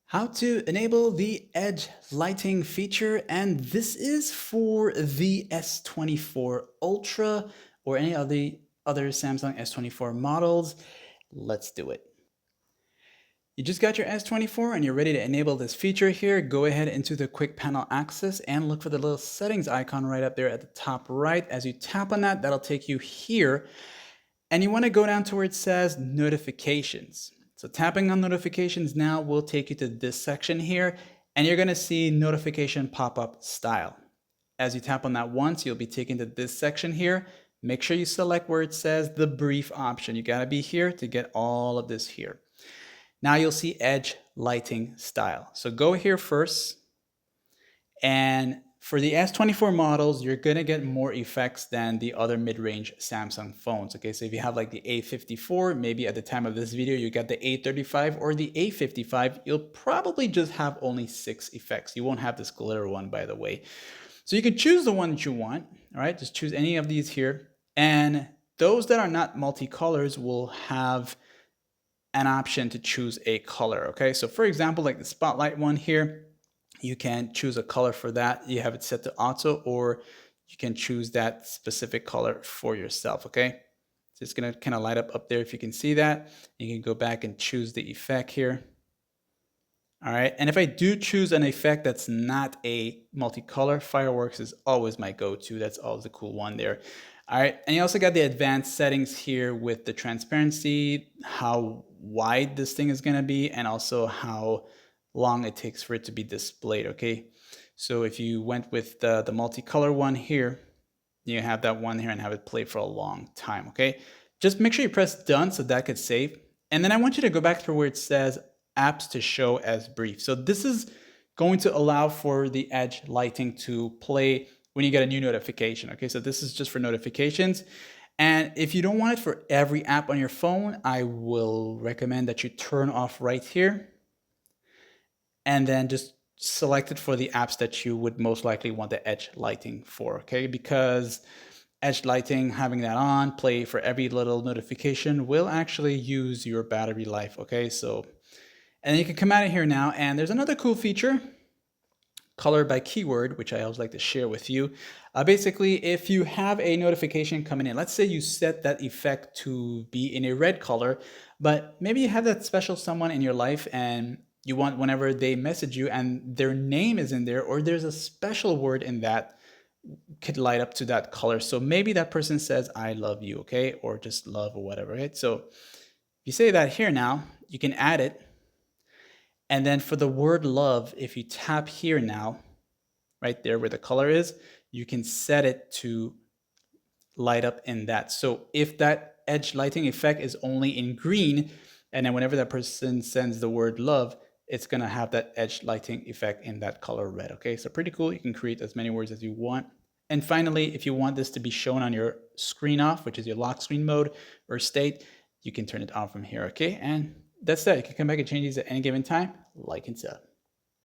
How to enable the edge lighting feature, and this is for the S24 Ultra or any of the other Samsung S24 models. Let's do it. You just got your S24 and you're ready to enable this feature here. Go ahead into the quick panel access and look for the little settings icon right up there at the top right. As you tap on that, that'll take you here. And you want to go down to where it says notifications. So tapping on notifications now will take you to this section here, and you're going to see notification pop-up style. As you tap on that once, you'll be taken to this section here. Make sure you select where it says the brief option. You got to be here to get all of this here. Now you'll see edge lighting style. So go here first, and for the S24 models, you're going to get more effects than the other mid-range Samsung phones. Okay, so if you have like the A54, maybe at the time of this video, you got the A35 or the A55, you'll probably just have only 6 effects. You won't have this glitter one, by the way. So you can choose the one that you want. All right, just choose any of these here. And those that are not multicolors will have an option to choose a color. Okay, so for example, like the spotlight one here, you can choose a color for that. You have it set to auto, or you can choose that specific color for yourself, okay? So it's gonna kind of light up there if you can see that. You can go back and choose the effect here. All right, and if I do choose an effect that's not a multicolor, fireworks is always my go-to. That's always the cool one there. All right, and you also got the advanced settings here with the transparency, how wide this thing is gonna be, and also how long it takes for it to be displayed, okay? So if you went with the multicolor one here, you have that one here and have it play for a long time, okay? Just make sure you press done so that gets saved. And then I want you to go back to where it says apps to show as brief. So this is going to allow for the edge lighting to play when you get a new notification, okay? So this is just for notifications. And if you don't want it for every app on your phone, I will recommend that you turn off right here and then just select it for the apps that you would most likely want the edge lighting for, okay? Because edge lighting, having that on, play for every little notification will actually use your battery life, okay? So, and you can come out of here now, and there's another cool feature, color by keyword, which I always like to share with you. Basically, if you have a notification coming in, let's say you set that effect to be in a red color, but maybe you have that special someone in your life and you want whenever they message you and their name is in there, or there's a special word in that, could light up to that color. So maybe that person says, I love you, okay? Or just love or whatever, right? So if you say that here now, you can add it. And then for the word love, if you tap here now, right there where the color is, you can set it to light up in that. So if that edge lighting effect is only in green, and then whenever that person sends the word love, it's gonna have that edge lighting effect in that color red, okay? So pretty cool. You can create as many words as you want. And finally, if you want this to be shown on your screen off, which is your lock screen mode or state, you can turn it on from here, okay? And that's that. You can come back and change these at any given time, like and sub.